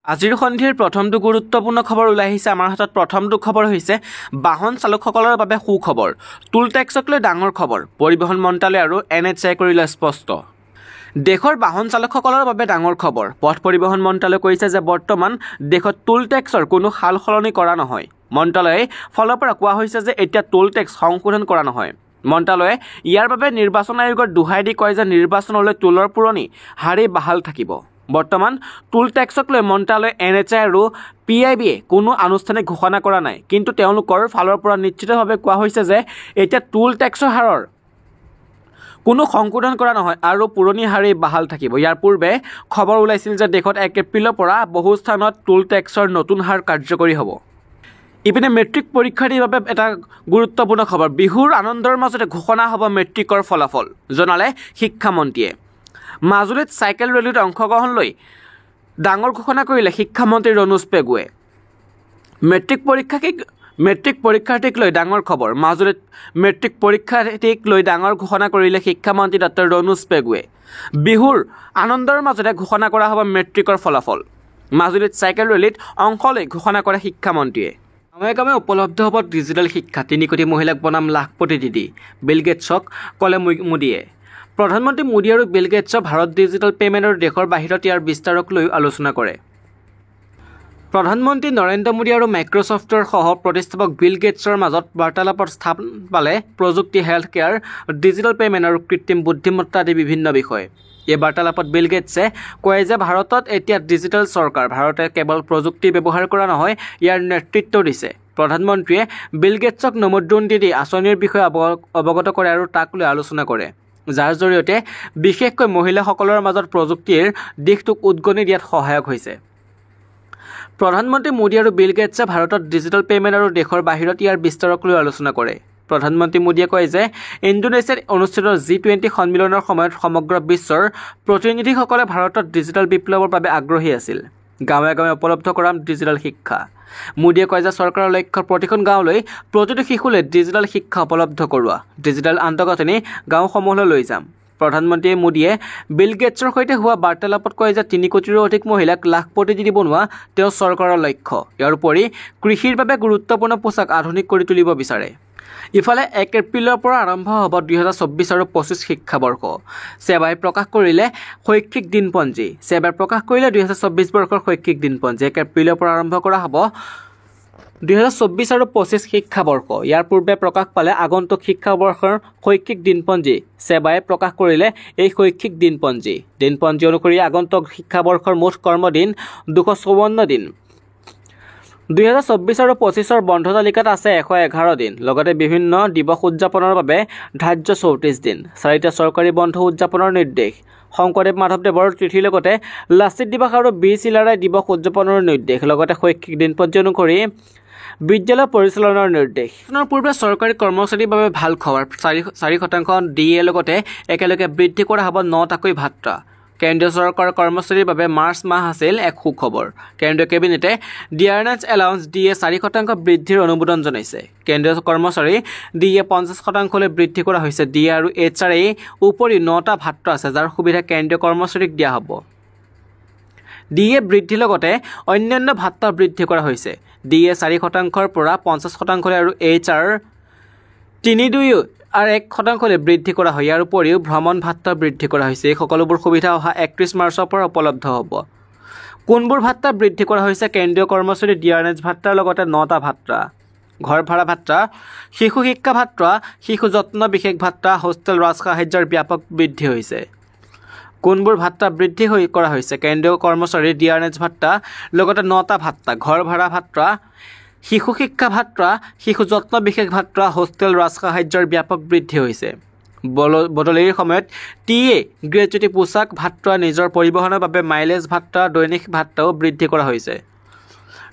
আজিৰ সন্ধিৰ প্ৰথমটো গুৰুত্বপূৰ্ণ খবৰ ওলাই আহিছে আমাৰ হাতত। প্ৰথমটো খবৰ হৈছে বাহন চালকসকলৰ বাবে সুখবৰ। টুল টেক্সক লৈ ডাঙৰ খবৰ। পৰিবহণ মন্ত্ৰালয় আৰু NHAই কৰিলে স্পষ্ট। দেশৰ বাহন চালকসকলৰ বাবে ডাঙৰ খবৰ। পথ পৰিবহণ মন্ত্ৰালয়ে কৈছে যে বৰ্তমান দেশত টুল টেক্সৰ কোনো সাল সলনি কৰা নহয়। মন্ত্ৰালয়ে ফালৰ পৰা কোৱা হৈছে যে এতিয়া টুল টেক্স সংশোধন কৰা নহয়। মন্ত্ৰালয়ে ইয়াৰ বাবে নিৰ্বাচন আয়োগৰ দোহাই দি কয় যে নিৰ্বাচনলৈ টুলৰ পুৰণি হাৰেই বাহাল থাকিব। বৰ্তমান টুল টেক্সক লৈ মন্ত্ৰালয় NHAই আৰু PIBয়ে কোনো আনুষ্ঠানিক ঘোষণা কৰা নাই, কিন্তু তেওঁলোকৰ ফালৰ পৰা নিশ্চিতভাৱে কোৱা হৈছে যে এতিয়া টুল টেক্সৰ হাৰৰ কোনো সংশোধন কৰা নহয় আৰু পুৰণি হাৰেই বাহাল থাকিব। ইয়াৰ পূৰ্বে খবৰ ওলাইছিল যে দেশত 1 এপ্ৰিলৰ পৰা বহু স্থানত টুল টেক্সৰ নতুন হাৰ কাৰ্যকৰী হ'ব। ইপিনে মেট্ৰিক পৰীক্ষাৰ্থীৰ বাবে এটা গুৰুত্বপূৰ্ণ খবৰ। বিহুৰ আনন্দৰ মাজতে ঘোষণা হ'ব মেট্ৰিকৰ ফলাফল, জনালে শিক্ষামন্ত্ৰীয়ে। মাজুলীত চাইকেল ৰেলীত অংশগ্ৰহণ লৈ ডাঙৰ ঘোষণা কৰিলে শিক্ষামন্ত্ৰী ৰণোজ পেগুৱে। মেট্ৰিক পৰীক্ষাৰ্থীক লৈ ডাঙৰ খবৰ। মাজুলীত মেট্ৰিক পৰীক্ষাৰ্থীক লৈ ডাঙৰ ঘোষণা কৰিলে শিক্ষামন্ত্ৰী ডক্টৰ ৰণোজ পেগুৱে। বিহুৰ আনন্দৰ মাজতে ঘোষণা কৰা হ'ব মেট্ৰিকৰ ফলাফল। মাজুলীত চাইকেল ৰেলীত অংশ লৈ ঘোষণা কৰে শিক্ষামন্ত্ৰীয়ে। গাঁৱে গাঁৱে উপলব্ধ হ'ব ডিজিটেল শিক্ষা। 3 কোটি মহিলাক বনাম লাখপতি দিদি, বিল গেটছক ক'লে মোদীয়ে। প্ৰধানমন্ত্ৰী মোদী আৰু বিল গেটছে ভাৰত ডিজিটেল পেমেণ্ট আৰু দেশৰ বাহিৰত ইয়াৰ বিস্তাৰক লৈ আলোচনা কৰে। প্ৰধানমন্ত্ৰী নৰেন্দ্ৰ মোদী আৰু মাইক্ৰছফ্টৰ সহ প্ৰতিষ্ঠাপক বিল গেটছৰ মাজত বাৰ্তালাপত স্থান পালে প্ৰযুক্তি, হেল্থ কেয়াৰ, ডিজিটেল পেমেণ্ট আৰু কৃত্ৰিম বুদ্ধিমত্তা আদি বিভিন্ন বিষয়। এই বাৰ্তালাপত বিল গেটছে কয় যে ভাৰতত এতিয়া ডিজিটেল চৰকাৰ। ভাৰতে কেৱল প্ৰযুক্তি ব্যৱহাৰ কৰা নহয়, ইয়াৰ নেতৃত্ব দিছে। প্ৰধানমন্ত্ৰীয়ে বিল গেটছক নমো দিদি আঁচনিৰ বিষয়ে অৱগত কৰে আৰু তাক লৈ আলোচনা কৰে, যাৰ জৰিয়তে বিশেষকৈ মহিলাসকলৰ মাজত প্ৰযুক্তিৰ দিশটোক উদগনি দিয়াত সহায়ক হৈছে। প্ৰধানমন্ত্ৰী মোদী আৰু বিল গেটছে ভাৰতত ডিজিটেল পেমেণ্ট আৰু দেশৰ বাহিৰত ইয়াৰ বিস্তাৰক লৈ আলোচনা কৰে। প্ৰধানমন্ত্ৰী মোদীয়ে কয় যে ইণ্ডোনেছিয়াত অনুষ্ঠিত G20 সন্মিলনৰ সময়ত সমগ্ৰ বিশ্বৰ প্ৰতিনিধিসকলে ভাৰতত ডিজিটেল বিপ্লৱৰ বাবে আগ্ৰহী আছিল। গাঁৱে গাঁৱে উপলব্ধ কৰাম ডিজিটেল শিক্ষা। মোদীয়ে কয় যে চৰকাৰৰ লক্ষ্য প্ৰতিখন গাঁৱলৈ প্ৰতিটো শিশুলৈ ডিজিটেল শিক্ষা উপলব্ধ কৰোৱা। ডিজিটেল আন্তঃগাঁথনি গাঁওসমূহলৈ লৈ যাম। প্ৰধানমন্ত্ৰী মোদীয়ে বিল গেটছৰ সৈতে হোৱা বাৰ্তালাপত কয় যে 3 কোটিৰো অধিক মহিলাক লাখপতি দিদি বনোৱা তেওঁৰ চৰকাৰৰ লক্ষ্য। ইয়াৰ উপৰি কৃষিৰ বাবে গুৰুত্বপূৰ্ণ পোছাক আধুনিক কৰি তুলিব বিচাৰে। ইফালে 1 এপ্ৰিলৰ পৰা আৰম্ভ হ'ব 2024 আৰু 25 শিক্ষাবৰ্ষ। ছেবাই প্ৰকাশ কৰিলে শৈক্ষিক দিনপঞ্জী। ছেবাই প্ৰকাশ কৰিলে 2024 বৰ্ষৰ শৈক্ষিক দিনপঞ্জী। 1 এপ্ৰিলৰ পৰা আৰম্ভ কৰা হ'ব 2024 আৰু 25 শিক্ষাবৰ্ষ। ইয়াৰ পূৰ্বে প্ৰকাশ পালে আগন্তুক শিক্ষাবৰ্ষৰ শৈক্ষিক দিনপঞ্জী। ছেবাই প্ৰকাশ কৰিলে এই শৈক্ষিক দিনপঞ্জী। দিনপঞ্জী অনুসৰি আগন্তুক শিক্ষাবৰ্ষৰ মুঠ কৰ্মদিন 254 দিন। 2024 আৰু 25ৰ বন্ধ তালিকাত আছে 111 দিন। লগতে বিভিন্ন দিৱস উদযাপনৰ বাবে ধাৰ্য 34 দিন। 4টা চৰকাৰী বন্ধ উদযাপনৰ নিৰ্দেশ। শংকৰদেৱ মাধৱদেৱৰ তিথিৰ লগতে লাচিত দিৱস আৰু বীৰ চিলাৰায় দিৱস উদযাপনৰ নিৰ্দেশ। লগতে শৈক্ষিক দিনপঞ্জী অনুসৰি বিদ্যালয় পৰিচালনাৰ নিৰ্দেশ। পূৰ্বে চৰকাৰী কৰ্মচাৰীৰ বাবে ভাল খবৰ। 4% DA লগতে একেলগে বৃদ্ধি কৰা হ'ব 9টাকৈ ভাত্তা। কেন্দ্ৰীয় চৰকাৰৰ কৰ্মচাৰীৰ বাবে মাৰ্চ মাহ আছিল এক সুখবৰ। কেন্দ্ৰীয় কেবিনেটে ডিয়াৰনেছ এলাউন্স DA 4% বৃদ্ধিৰ অনুমোদন জনাইছে। কেন্দ্ৰীয় কৰ্মচাৰী DA 50%লৈ বৃদ্ধি কৰা হৈছে। DA আৰু HRA উপৰি 9টা ভাত্তা আছে, যাৰ সুবিধা কেন্দ্ৰীয় কৰ্মচাৰীক দিয়া হ'ব। DA বৃদ্ধিৰ লগতে অন্যান্য ভাত্তা বৃদ্ধি কৰা হৈছে। DA 4%ৰ পৰা 50%লৈ আৰু HR 3.1%লৈ বৃদ্ধি কৰা হয়। ইয়াৰ উপৰিও ভ্ৰমণ ভাত্তা বৃদ্ধি কৰা হৈছে। এই সকলোবোৰ সুবিধা অহা 31 মাৰ্চৰ পৰা উপলব্ধ হ'ব। কোনবোৰ ভাত্তা বৃদ্ধি কৰা হৈছে? কেন্দ্ৰীয় কৰ্মচাৰী ডিয়াৰনেছ ভাত্তাৰ লগতে 9টা ভাত্তা, ঘৰ ভাড়া ভাত্তা, শিশু শিক্ষা ভাত্তা, শিশু যত্ন বিশেষ ভাত্তা, হোষ্টেল ৰাজসাহায্যৰ ব্যাপক বৃদ্ধি হৈছে। কোনবোৰ ভাত্তা বৃদ্ধি কৰা হৈছে? কেন্দ্ৰীয় কৰ্মচাৰী ডিয়াৰনেছ ভাত্তা, লগতে 9টা ভাত্তা, ঘৰ ভাড়া ভাত্তা, শিশু শিক্ষা ভাত্তা, শিশু যত্ন বিশেষ ভাত্তা, হোষ্টেল ৰাজসাহায্যৰ ব্যাপক বৃদ্ধি হৈছে। বদলিৰ সময়ত TA গ্ৰেজুৱেটি পোছাক ভাত্তা, নিজৰ পৰিবহণৰ বাবে মাইলেজ ভাত্তা, দৈনিক ভাত্তাও বৃদ্ধি কৰা হৈছে।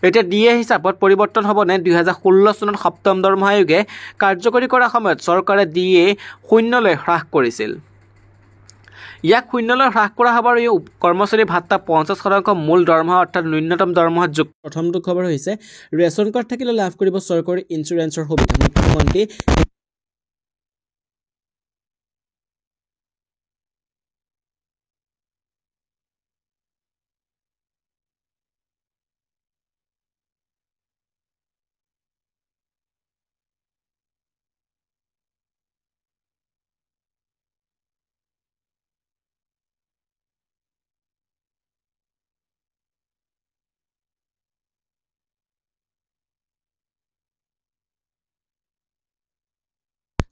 এতিয়া DA হিচাপত পৰিৱৰ্তন হ'বনে? 2016 চনত সপ্তম দৰমহা আয়োগে কাৰ্যকৰী কৰাৰ সময়ত চৰকাৰে DA 0লৈ হ্ৰাস কৰিছিল। ইয়াক 0লৈ হ্ৰাস কৰা হ'ব আৰু এই কৰ্মচাৰী ভাত্তা 50% মূল দৰমহা অৰ্থাৎ ন্যূনতম দৰমহাত যোগ। প্ৰথমটো খবৰ হৈছে ৰেচন কাৰ্ড থাকিলে লাভ কৰিব চৰকাৰী ইঞ্চুৰেঞ্চৰ সুবিধা। মুখ্যমন্ত্ৰী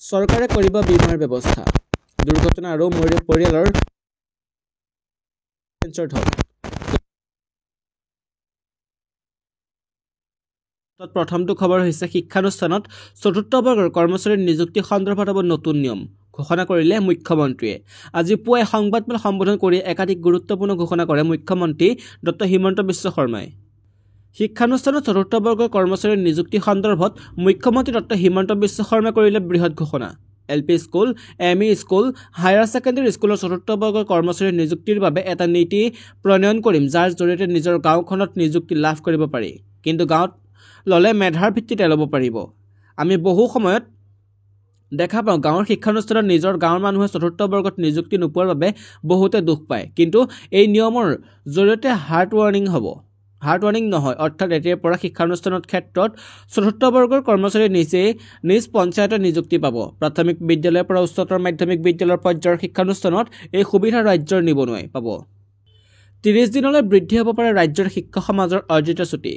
চৰকাৰে কৰিব বীমাৰ ব্যৱস্থা দুৰ্ঘটনা আৰু পৰিয়ালৰ প্ৰথমটো খবৰ হৈছে শিক্ষানুষ্ঠানত চতুৰ্থ বৰ্গৰ কৰ্মচাৰীৰ নিযুক্তি সন্দৰ্ভত হ'ব নতুন নিয়ম ঘোষণা কৰিলে মুখ্যমন্ত্ৰীয়ে আজি পুৱাই সংবাদমেল সম্বোধন কৰি একাধিক গুৰুত্বপূৰ্ণ ঘোষণা কৰে মুখ্যমন্ত্ৰী ডক্টৰ হিমন্ত বিশ্ব শৰ্মাই শিক্ষানুষ্ঠানত চতুৰ্থ বৰ্গৰ কৰ্মচাৰীৰ নিযুক্তি সন্দৰ্ভত মুখ্যমন্ত্ৰী ডক্টৰ হিমন্ত বিশ্ব শৰ্মাই কৰিলে বৃহৎ ঘোষণা LP school ME school higher secondary স্কুলৰ চতুৰ্থ বৰ্গৰ কৰ্মচাৰীৰ নিযুক্তিৰ বাবে এটা নীতি প্ৰণয়ন কৰিম যাৰ জৰিয়তে নিজৰ গাঁওখনত নিযুক্তি লাভ কৰিব পাৰি কিন্তু গাঁৱত ললে মেধাৰ ভিত্তিতে ল'ব পাৰিব আমি বহু সময়ত দেখা পাওঁ গাঁৱৰ শিক্ষানুষ্ঠানত নিজৰ গাঁৱৰ মানুহে চতুৰ্থ বৰ্গত নিযুক্তি নোপোৱাৰ বাবে বহুতে দুখ পায় কিন্তু এই নিয়মৰ জৰিয়তে হাৰ্ট ৱাৰ্নিং নহয় অৰ্থাৎ এতিয়াৰ পৰা শিক্ষানুষ্ঠানৰ ক্ষেত্ৰত চতুৰ্থ বৰ্গৰ কৰ্মচাৰী নিজ পঞ্চায়তৰ নিযুক্তি পাব প্ৰাথমিক বিদ্যালয়ৰ পৰা উচ্চতৰ মাধ্যমিক বিদ্যালয়ৰ পৰ্যায়ৰ শিক্ষানুষ্ঠানত এই সুবিধা ৰাজ্যৰ নিবনুৱাই পাব 30 দিনলৈ বৃদ্ধি হ'ব পাৰে ৰাজ্যৰ শিক্ষক সমাজৰ অৰ্জিত ছুটি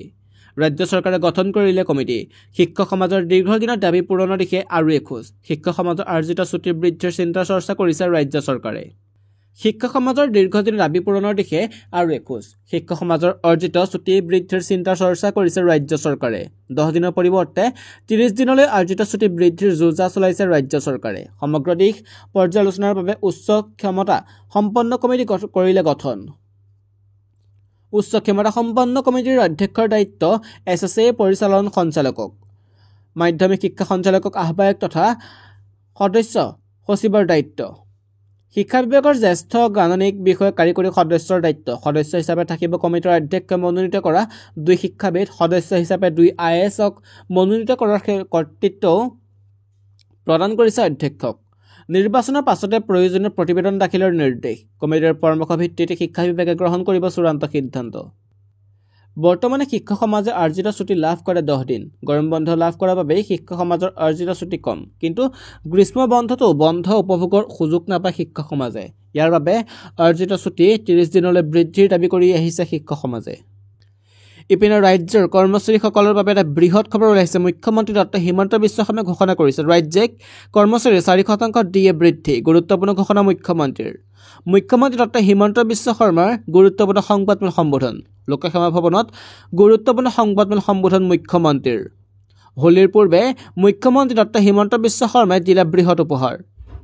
ৰাজ্য চৰকাৰে গঠন কৰিলে কমিটি শিক্ষক সমাজৰ দীৰ্ঘদিনৰ দাবী পূৰণৰ দিশে আৰু এখোজ শিক্ষক সমাজৰ অৰ্জিত ছুটি বৃদ্ধিৰ চিন্তা চৰ্চা কৰিছে ৰাজ্য চৰকাৰে শিক্ষক সমাজৰ দীৰ্ঘদিনৰ দাবী পূৰণৰ দিশে আৰু এখোজ শিক্ষক সমাজৰ অৰ্জিত ছুটি বৃদ্ধিৰ চিন্তা চৰ্চা কৰিছে ৰাজ্য চৰকাৰে 10 দিনৰ পৰিৱৰ্তে 30 দিনলৈ অৰ্জিত ছুটি বৃদ্ধিৰ যোজনা চলাইছে ৰাজ্য চৰকাৰে সমগ্ৰ দিশ পৰ্যালোচনাৰ বাবে উচ্চ ক্ষমতা সম্পন্ন কমিটি কৰিলে গঠন উচ্চ ক্ষমতা সম্পন্ন কমিটিৰ অধ্যক্ষৰ দায়িত্ব SSA পৰিচালন সঞ্চালকক মাধ্যমিক শিক্ষা সঞ্চালকক আহ্বায়ক তথা সদস্য সচিবৰ দায়িত্ব শিক্ষা বিভাগৰ জ্যেষ্ঠ গাণনিক বিষয় কাৰিকৰী সদস্যৰ দায়িত্ব সদস্য হিচাপে থাকিব কমিটিৰ অধ্যক্ষই মনোনীত কৰা 2 শিক্ষাবিদ সদস্য হিচাপে 2 IASক মনোনীত কৰাৰ কৰ্তৃত্ব প্ৰদান কৰিছে অধ্যক্ষক নিৰ্বাচনৰ পাছতে প্ৰয়োজনীয় প্ৰতিবেদন দাখিলৰ নিৰ্দেশ কমিটিৰ পৰামৰ্শ ভিত্তিত শিক্ষা বিভাগে গ্ৰহণ কৰিব চূড়ান্ত সিদ্ধান্ত বৰ্তমানে শিক্ষক সমাজে অৰ্জিত ছুটি লাভ কৰে 10 দিন গৰম বন্ধ লাভ কৰাৰ বাবে শিক্ষক সমাজৰ অৰ্জিত ছুটি কম কিন্তু গ্ৰীষ্ম বন্ধতো বন্ধ উপভোগৰ সুযোগ নাপায় শিক্ষক সমাজে ইয়াৰ বাবে অৰ্জিত ছুটি 30 দিনলৈ বৃদ্ধিৰ দাবী কৰি আহিছে শিক্ষক সমাজে ইপিনে ৰাজ্যৰ কৰ্মচাৰীসকলৰ বাবে এটা বৃহৎ খবৰ ওলাইছে মুখ্যমন্ত্ৰী ডক্টৰ হিমন্ত বিশ্ব শৰ্মাই ঘোষণা কৰিছে ৰাজ্যিক কৰ্মচাৰীৰ 4% DA বৃদ্ধি গুৰুত্বপূৰ্ণ ঘোষণা মুখ্যমন্ত্ৰী ডক্টৰ হিমন্ত বিশ্ব শৰ্মাৰ গুৰুত্বপূৰ্ণ সংবাদমেল সম্বোধন লোকসেৱা ভৱনত গুৰুত্বপূৰ্ণ সংবাদমেল সম্বোধন মুখ্যমন্ত্ৰীৰ হোলীৰ পূৰ্বে মুখ্যমন্ত্ৰী ডক্টৰ হিমন্ত বিশ্ব শৰ্মাই দিলে বৃহৎ উপহাৰ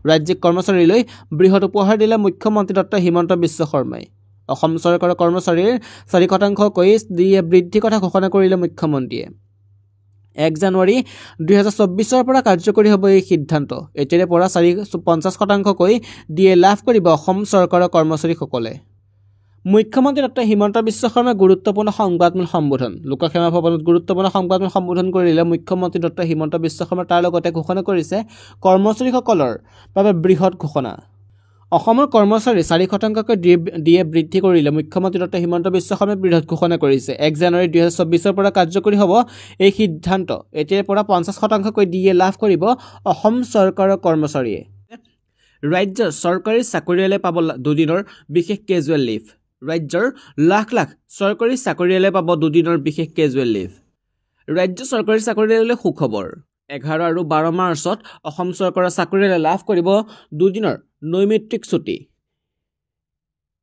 ৰাজ্যিক কৰ্মচাৰীলৈ বৃহৎ উপহাৰ দিলে মুখ্যমন্ত্ৰী ডক্টৰ হিমন্ত বিশ্ব শৰ্মাই অসম চৰকাৰৰ কৰ্মচাৰীৰ 4%কৈ DA বৃদ্ধিৰ কথা ঘোষণা কৰিলে মুখ্যমন্ত্ৰীয়ে 1 জানুৱাৰী 2024 পৰা কাৰ্যকৰী হ'ব এই সিদ্ধান্ত এতিয়াৰে পৰা 50%কৈ DA লাভ কৰিব অসম চৰকাৰৰ কৰ্মচাৰীসকলে মুখ্যমন্ত্ৰী ডক্টৰ হিমন্ত বিশ্ব শৰ্মাই গুৰুত্বপূৰ্ণ সংবাদমেল সম্বোধন লোকসেৱা ভৱনত গুৰুত্বপূৰ্ণ সংবাদমেল সম্বোধন কৰিলে মুখ্যমন্ত্ৰী ডক্টৰ হিমন্ত বিশ্ব শৰ্মাই তাৰ লগতে ঘোষণা কৰিছে কৰ্মচাৰীসকলৰ বাবে বৃহৎ ঘোষণা অসমৰ কৰ্মচাৰী 4%কৈ DA বৃদ্ধি কৰিলে মুখ্যমন্ত্ৰী ডক্টৰ হিমন্ত বিশ্ব শৰ্মাই বৃহৎ ঘোষণা কৰিছে 1 জানুৱাৰী 2024 পৰা কাৰ্যকৰী হ'ব এই সিদ্ধান্ত এতিয়াৰ পৰা 50%কৈ DA লাভ কৰিব অসম চৰকাৰৰ কৰ্মচাৰীয়ে ৰাজ্যৰ চৰকাৰী চাকৰিয়ালে পাব 2 দিনৰ বিশেষ কেজুৱেল লিভ ৰাজ্যৰ লাখ লাখ চৰকাৰী চাকৰিয়ালে পাব 2 দিনৰ বিশেষ কেজুৱেল লিভ ৰাজ্য চৰকাৰী চাকৰিয়ালে সুখবৰ 11 আৰু 12 মাৰ্চত অসম চৰকাৰৰ চাকৰিয়ালে লাভ কৰিব 2 দিনৰ নৈমিত্তিক ছুটি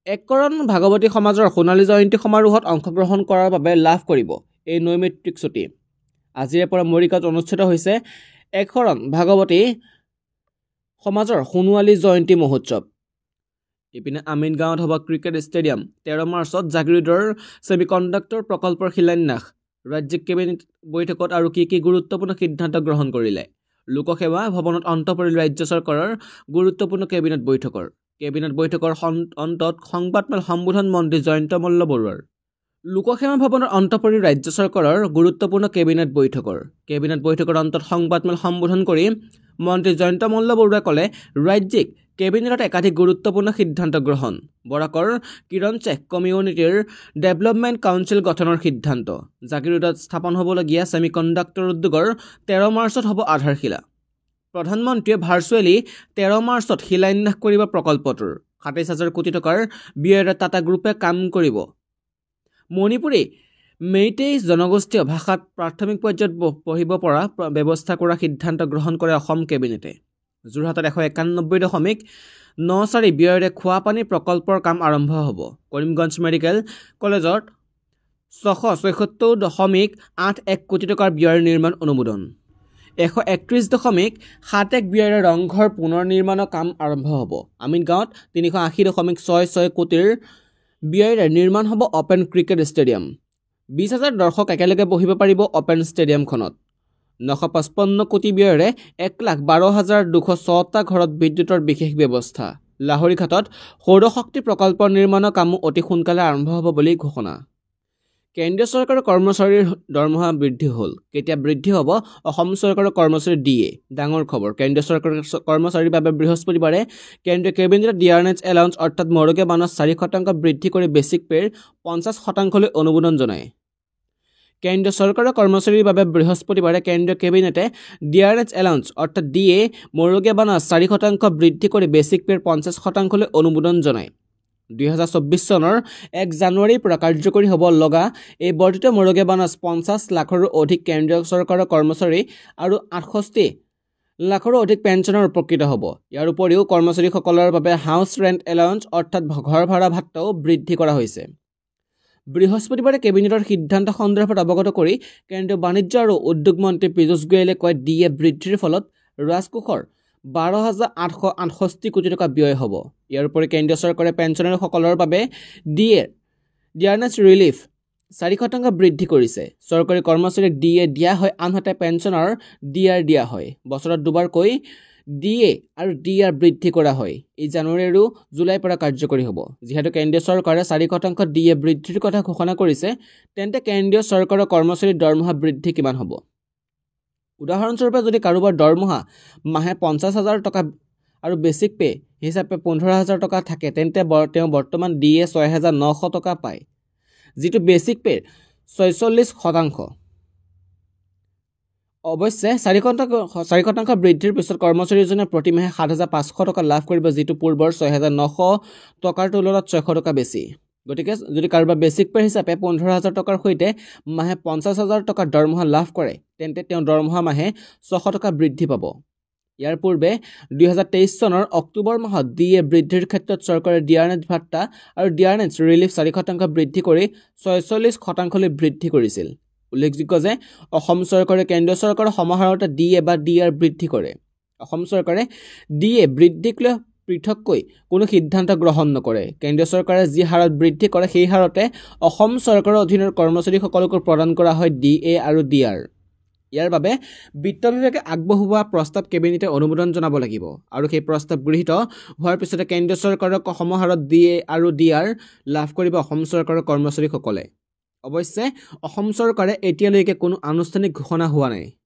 একৰণ ভাগৱতী সমাজৰ সোণালী জয়ন্তী সমাৰোহত অংশগ্ৰহণ কৰাৰ বাবে লাভ কৰিব এই নৈমিত্তিক ছুটি আজিৰে পৰা মৰিগাঁৱত অনুষ্ঠিত হৈছে একৰণ ভাগৱতী সমাজৰ সোণালী জয়ন্তী মহোৎসৱ ইপিনে আমিনগাঁৱত হ'ব ক্ৰিকেট ষ্টেডিয়াম 13 মাৰ্চত জাগিৰোডৰ ছেমিকণ্ডাক্টৰ প্ৰকল্পৰ শিলান্যাস ৰাজ্যিক কেবিনেট বৈঠকত আৰু কি গুৰুত্বপূৰ্ণ সিদ্ধান্ত গ্ৰহণ কৰিলে লোকসেৱা ভৱনত অন্ত পৰিল ৰাজ্য চৰকাৰৰ গুৰুত্বপূৰ্ণ কেবিনেট বৈঠকৰ অন্তত সংবাদমেল সম্বোধন মন্ত্ৰী জয়ন্ত মল্ল বৰুৱাৰ লোকসেৱা ভৱনৰ অন্ত পৰিল ৰাজ্য চৰকাৰৰ গুৰুত্বপূৰ্ণ কেবিনেট বৈঠকৰ অন্তত সংবাদমেল সম্বোধন কৰি মন্ত্ৰী জয়ন্ত মল্ল বৰুৱাই ক'লে ৰাজ্যিক কেবিনেটত একাধিক গুৰুত্বপূৰ্ণ সিদ্ধান্ত গ্ৰহণ বৰাকৰ কিৰণ চেক কমিউনিটিৰ ডেভেলপমেণ্ট কাউন্সিল গঠনৰ সিদ্ধান্ত জাগিৰোডত স্থাপন হ'বলগীয়া ছেমিকণ্ডাক্টৰ উদ্যোগৰ 13 মাৰ্চত হ'ব আধাৰশিলা প্ৰধানমন্ত্ৰীয়ে ভাৰ্চুৱেলি 13 মাৰ্চত শিলান্যাস কৰিব প্ৰকল্পটোৰ 27,000 কোটি টকাৰ ব্যয়েৰে টাটা গ্ৰুপে কাম কৰিব মণিপুৰী মেইটেই জনগোষ্ঠীয় ভাষাত প্ৰাথমিক পৰ্যায়ত পঢ়িব পৰা ব্যৱস্থা কৰা সিদ্ধান্ত গ্ৰহণ কৰে অসম কেবিনেটে যোৰহাটত 191.94 ব্যয়েৰে খোৱাপানী প্ৰকল্পৰ কাম আৰম্ভ হ'ব। কৰিমগঞ্জ মেডিকেল কলেজত 676.81 কোটি টকাৰ ব্যয়ৰ নিৰ্মাণ অনুমোদন। 131.71 ব্যয়েৰে ৰংঘৰ পুনৰ নিৰ্মাণৰ কাম আৰম্ভ হ'ব। আমিনগাঁৱত 380.66 কোটিৰ ব্যয়েৰে নিৰ্মাণ হ'ব অপেন ক্ৰিকেট ষ্টেডিয়াম। 20,000 দৰ্শক একেলগে বহিব পাৰিব অপেন ষ্টেডিয়ামখনত। 955 কোটি ব্যয়েৰে 1,12,206টা ঘৰত বিদ্যুতৰ বিশেষ ব্যৱস্থা। লাহৰীঘাটত সৌৰশক্তি প্ৰকল্প নিৰ্মাণৰ কামো অতি সোনকালে আৰম্ভ হ'ব বুলি ঘোষণা। কেন্দ্ৰীয় চৰকাৰৰ কৰ্মচাৰীৰ দৰমহা বৃদ্ধি হ'ল। কেতিয়া বৃদ্ধি হ'ব অসম চৰকাৰৰ কৰ্মচাৰী ডিএ। ডাঙৰ খবৰ, কেন্দ্ৰীয় চৰকাৰৰ কৰ্মচাৰীৰ বাবে বৃহস্পতিবাৰে কেন্দ্ৰীয় কেবিনেটে ডিয়াৰনেছ এলাউন্স অৰ্থাৎ মৰগীয়া বানচ 4% বৃদ্ধি কৰি বেছিক পেৰ 50%লৈ অনুমোদন জনায়। কেন্দ্ৰীয় চৰকাৰৰ কৰ্মচাৰীৰ বাবে বৃহস্পতিবাৰে কেন্দ্ৰীয় কেবিনেটে ডিয়াৰনেছ এলাউন্স অৰ্থাৎ ডিএ মৰগীয়া বানচ 4% বৃদ্ধি কৰি বেছিক পেৰ 50%লৈ অনুমোদন জনায়। 2024 চনৰ 1 জানুৱাৰীৰ পৰা কাৰ্যকৰী হ'ব লগা এই বৰ্ধিত মৰগীয়া বানচ 50 লাখৰো অধিক কেন্দ্ৰীয় চৰকাৰৰ কৰ্মচাৰী আৰু 68 লাখৰো অধিক পেঞ্চনৰ উপকৃত হ'ব। ইয়াৰ উপৰিও কৰ্মচাৰীসকলৰ বাবে হাউচ ৰেণ্ট এলাউন্স অৰ্থাৎ ঘৰ ভাড়া ভাত্তাও বৃদ্ধি কৰা হৈছে। বৃহস্পতিবাৰে কেবিনেটৰ সিদ্ধান্ত সন্দৰ্ভত অৱগত কৰি কেন্দ্ৰীয় বাণিজ্য আৰু উদ্যোগ মন্ত্ৰী পীযুষ গোয়েলে কয়, ডিএ বৃদ্ধিৰ ফলত ৰাজকোষৰ 12,868 কোটি টকা ব্যয় হ'ব। ইয়াৰ উপৰি কেন্দ্ৰীয় চৰকাৰে পেঞ্চনাৰীসকলৰ বাবে ডিয়াৰনেছ ৰিলিফ 4% বৃদ্ধি কৰিছে। চৰকাৰী কৰ্মচাৰীক ডিএ দিয়া হয়, আনহাতে পেঞ্চনাৰ ডিআৰ দিয়া হয়। বছৰত দুবাৰকৈ ডিএ আৰু ডিআৰ বৃদ্ধি কৰা হয়। এই জানুৱাৰী আৰু জুলাইৰ পৰা কাৰ্যকৰী হ'ব। যিহেতু কেন্দ্ৰীয় চৰকাৰে 4% ডিএ বৃদ্ধিৰ কথা ঘোষণা কৰিছে, তেন্তে কেন্দ্ৰীয় চৰকাৰৰ কৰ্মচাৰীৰ দৰমহা বৃদ্ধি কিমান হ'ব? উদাহৰণস্বৰূপে যদি কাৰোবাৰ দৰমহা মাহে 50,000 টকা আৰু বেছিক পে হিচাপে 15,000 টকা থাকে, তেন্তে তেওঁ বৰ্তমান ডিএ 6,900 টকা পায়, যিটো বেছিক পেৰ 46%। অৱশ্যে 4% বৃদ্ধিৰ পিছত কৰ্মচাৰীজনে প্ৰতি মাহে 7,500 টকা লাভ কৰিব, যিটো পূৰ্বৰ 6,900 টকাৰ তুলনাত 600 টকা বেছি। গতিকে যদি কাৰোবাৰ বেছিক পে হিচাপে 15,000 টকাৰ সৈতে মাহে 50,000 টকাৰ দৰমহা লাভ কৰে, তেন্তে তেওঁ দৰমহা মাহে 600 টকা বৃদ্ধি পাব। ইয়াৰ পূৰ্বে 2023 চনৰ অক্টোবৰ মাহত ডিএ বৃদ্ধিৰ ক্ষেত্ৰত চৰকাৰে ডিয়াৰনেছ ভাত্তা আৰু ডিয়াৰনেছ ৰিলিফ 4% বৃদ্ধি কৰি 46%লৈ বৃদ্ধি কৰিছিল। উল্লেখযোগ্য যে অসম চৰকাৰে কেন্দ্ৰীয় চৰকাৰৰ সমাহাৰতে ডিএ বা ডিআৰ বৃদ্ধি কৰে। অসম চৰকাৰে ডিএ বৃদ্ধিক লৈ পৃথককৈ কোনো সিদ্ধান্ত গ্ৰহণ নকৰে। কেন্দ্ৰীয় চৰকাৰে যি হাৰত বৃদ্ধি কৰে সেই হাৰতে অসম চৰকাৰৰ অধীনৰ কৰ্মচাৰীসকলকো প্ৰদান কৰা হয় ডিএ আৰু ডিআৰ। ইয়াৰ বাবে বিত্ত বিভাগে আগবঢ়োৱা প্ৰস্তাৱ কেবিনেটে অনুমোদন জনাব লাগিব আৰু সেই প্ৰস্তাৱ গৃহীত হোৱাৰ পিছতে কেন্দ্ৰীয় চৰকাৰৰ সমাহাৰত ডিএ আৰু ডিআৰ লাভ কৰিব অসম চৰকাৰৰ কৰ্মচাৰীসকলে। অৱশ্যে অসম চৰকাৰে এতিয়ালৈকে কোনো আনুষ্ঠানিক ঘোষণা হোৱা নাই।